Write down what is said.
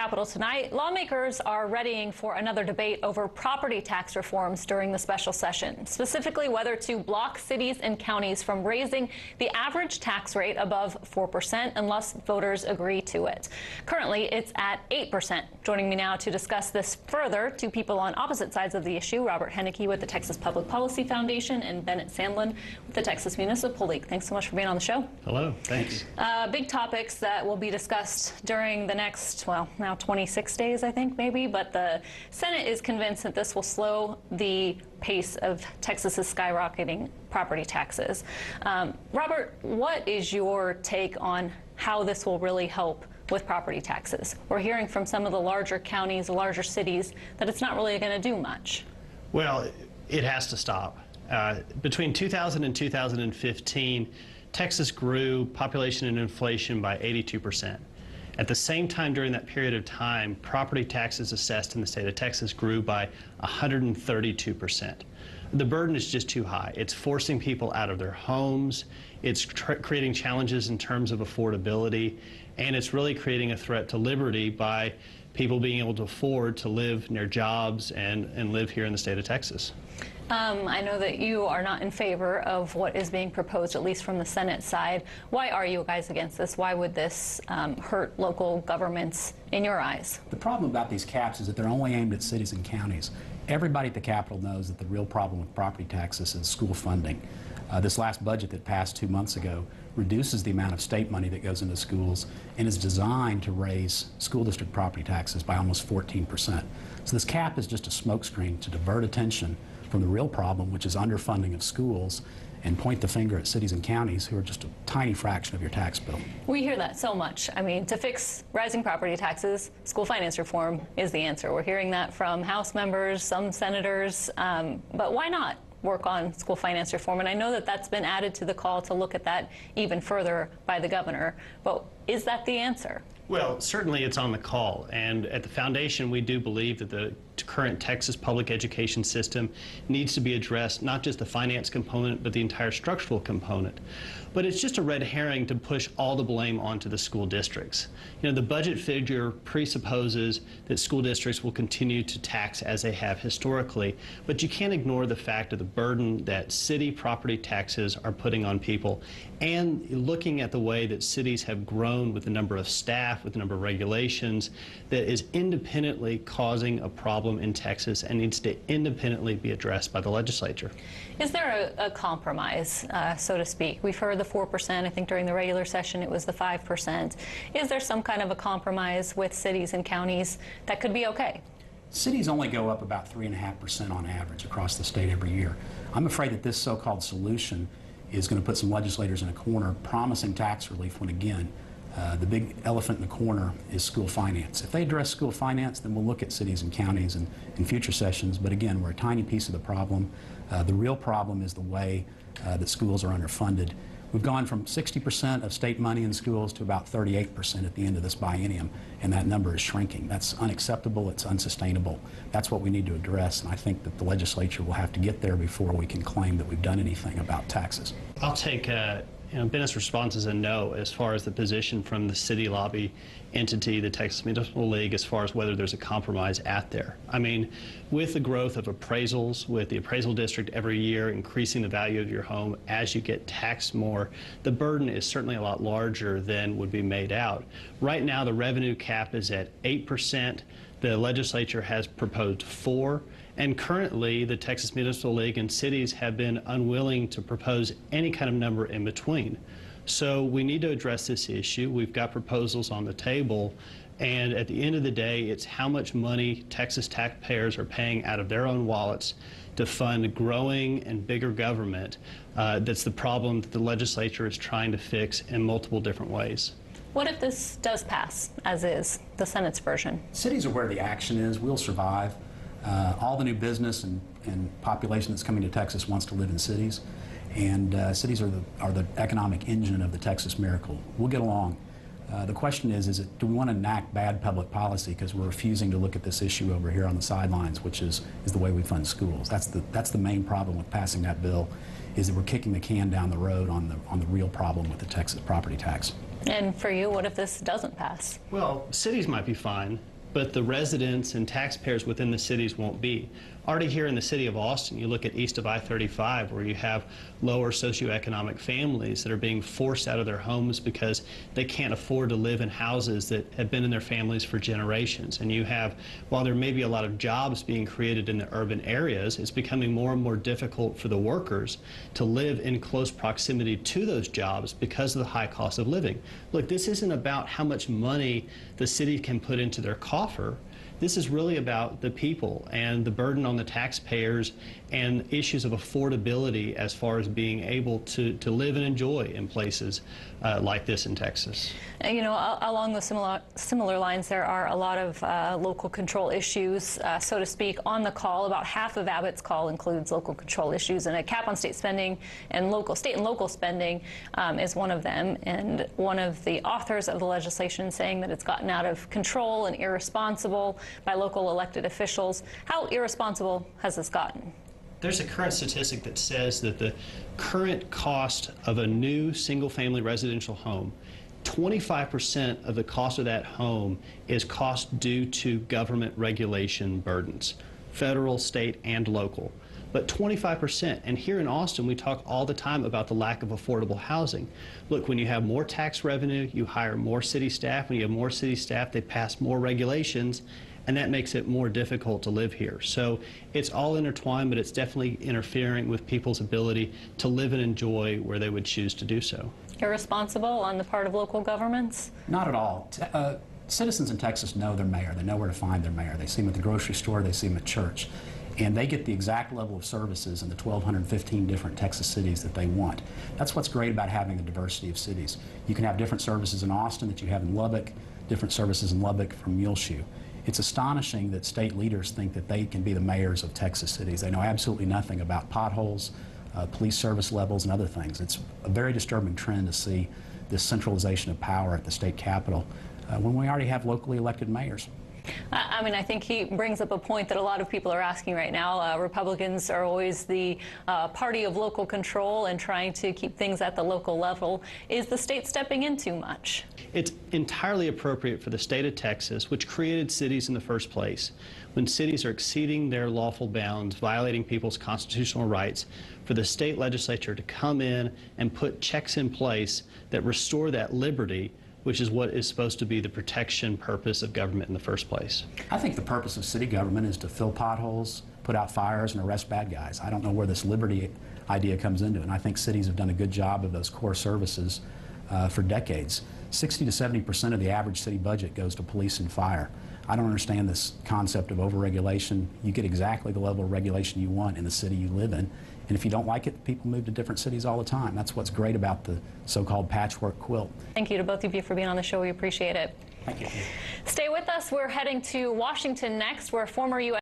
Capitol tonight, lawmakers are readying for another debate over property tax reforms during the special session, specifically whether to block cities and counties from raising the average tax rate above 4% unless voters agree to it. Currently, it's at 8%. Joining me now to discuss this further, two people on opposite sides of the issue, Robert Henneke with the Texas Public Policy Foundation and Bennett Sandlin with the Texas Municipal League. Thanks so much for being on the show. Hello, thanks. Big topics that will be discussed during the next, well, now 26 days, I think, maybe, but the Senate is convinced that this will slow the pace of Texas's skyrocketing property taxes. Robert, what is your take on how this will really help with property taxes? We're hearing from some of the larger counties, the larger cities, that it's not really going to do much. Well, it has to stop. Between 2000 and 2015, Texas grew population and inflation by 82%. At the same time during that period of time, property taxes assessed in the state of Texas grew by 132%. The burden is just too high. It's forcing people out of their homes, it's creating challenges in terms of affordability, and it's really creating a threat to liberty by people being able to afford to live near jobs and live here in the state of Texas. I know that you are not in favor of what is being proposed, at least from the Senate side. Why are you guys against this? Why would this hurt local governments in your eyes? The problem about these caps is that they're only aimed at cities and counties. Everybody at the Capitol knows that the real problem with property taxes is school funding. This last budget that passed 2 months ago reduces the amount of state money that goes into schools and is designed to raise school district property taxes by almost 14%. So this cap is just a smokescreen to divert attention from the real problem, which is underfunding of schools, and point the finger at cities and counties who are just a tiny fraction of your tax bill. We hear that so much. I mean, to fix rising property taxes, school finance reform is the answer. We're hearing that from House members, some senators, but why not work on school finance reform? And I know that that's been added to the call to look at that even further by the governor, but is that the answer? Well, certainly it's on the call, and at the foundation we do believe that the current Texas public education system needs to be addressed, not just the finance component, but the entire structural component. But it's just a red herring to push all the blame onto the school districts. You know, the budget figure presupposes that school districts will continue to tax as they have historically, but you can't ignore the fact of the burden that city property taxes are putting on people, and looking at the way that cities have grown with the number of staff, with the number of regulations, that is independently causing a problem in Texas and needs to independently be addressed by the legislature. Is there a compromise, so to speak? We've heard the 4%. I think during the regular session it was the 5%. Is there some kind of a compromise with cities and counties that could be okay? Cities only go up about 3.5% on average across the state every year. I'm afraid that this so-called solution is going to put some legislators in a corner promising tax relief when, again, the big elephant in the corner is school finance. If they address school finance, then we'll look at cities and counties in future sessions. But again, we're a tiny piece of the problem. The real problem is the way that schools are underfunded. We've gone from 60% of state money in schools to about 38% at the end of this biennium, and that number is shrinking. That's unacceptable. It's unsustainable. That's what we need to address, and I think that the legislature will have to get there before we can claim that we've done anything about taxes. I'll take Bennett's response is a no as far as the position from the city lobby entity, the Texas Municipal League, as far as whether there's a compromise out there. I mean, with the growth of appraisals, with the appraisal district every year increasing the value of your home as you get taxed more, the burden is certainly a lot larger than would be made out. Right now, the revenue cap is at 8%. The legislature has proposed 4%. And currently, the Texas Municipal League and cities have been unwilling to propose any kind of number in between. So we need to address this issue. We've got proposals on the table, and at the end of the day, it's how much money Texas taxpayers are paying out of their own wallets to fund growing and bigger government. That's the problem that the legislature is trying to fix in multiple different ways. What if this does pass, as is, the Senate's version? Cities are where the action is. We'll survive. All the new business and population that's coming to Texas wants to live in cities, and cities are the economic engine of the Texas miracle. We'll get along. The question is do we want to enact bad public policy because we're refusing to look at this issue over here on the sidelines, which is the way we fund schools? That's the main problem with passing that bill, is that we're kicking the can down the road on the real problem with the Texas property tax. And for you, what if this doesn't pass? Well, cities might be fine. but the residents and taxpayers within the cities won't be. Already here in the city of Austin, you look at east of I-35, where you have lower socioeconomic families that are being forced out of their homes because they can't afford to live in houses that have been in their families for generations. And you have, while there may be a lot of jobs being created in the urban areas, it's becoming more and more difficult for the workers to live in close proximity to those jobs because of the high cost of living. Look, this isn't about how much money the city can put into their coffer. This is really about the people and the burden on the taxpayers and issues of affordability as far as being able to live and enjoy in places like this in Texas. You know, along the similar lines, there are a lot of local control issues, so to speak, on the call. About half of Abbott's call includes local control issues, and a cap on state spending and state and local spending is one of them. And one of the authors of the legislation saying that it's gotten out of control and irresponsible by local elected officials. How irresponsible has this gotten? There's a current statistic that says that the current cost of a new single-family residential home, 25% of the cost of that home is cost due to government regulation burdens, federal, state, and local. But 25%, and here in Austin, we talk all the time about the lack of affordable housing. Look, when you have more tax revenue, you hire more city staff. When you have more city staff, they pass more regulations, and that makes it more difficult to live here. So it's all intertwined, but it's definitely interfering with people's ability to live and enjoy where they would choose to do so. Irresponsible on the part of local governments? Not at all. Citizens in Texas know their mayor. They know where to find their mayor. They see him at the grocery store. They see him at church. And they get the exact level of services in the 1,215 different Texas cities that they want. That's what's great about having the diversity of cities. You can have different services in Austin that you have in Lubbock, different services in Lubbock from Muleshoe. It's astonishing that state leaders think that they can be the mayors of Texas cities. They know absolutely nothing about potholes, police service levels, and other things. It's a very disturbing trend to see this centralization of power at the state capitol when we already have locally elected mayors. I mean, I think he brings up a point that a lot of people are asking right now. Republicans are always the party of local control and trying to keep things at the local level. Is the state stepping in too much? It's entirely appropriate for the state of Texas, which created cities in the first place, when cities are exceeding their lawful bounds, violating people's constitutional rights, for the state legislature to come in and put checks in place that restore that liberty, which is what is supposed to be the protection purpose of government in the first place. I think the purpose of city government is to fill potholes, put out fires, and arrest bad guys. I don't know where this liberty idea comes into it, and I think cities have done a good job of those core services for decades. 60 to 70% of the average city budget goes to police and fire. I don't understand this concept of overregulation. You get exactly the level of regulation you want in the city you live in. And if you don't like it, people move to different cities all the time. That's what's great about the so-called patchwork quilt. Thank you to both of you for being on the show. We appreciate it. Thank you. Stay with us. We're heading to Washington next, where former U.S.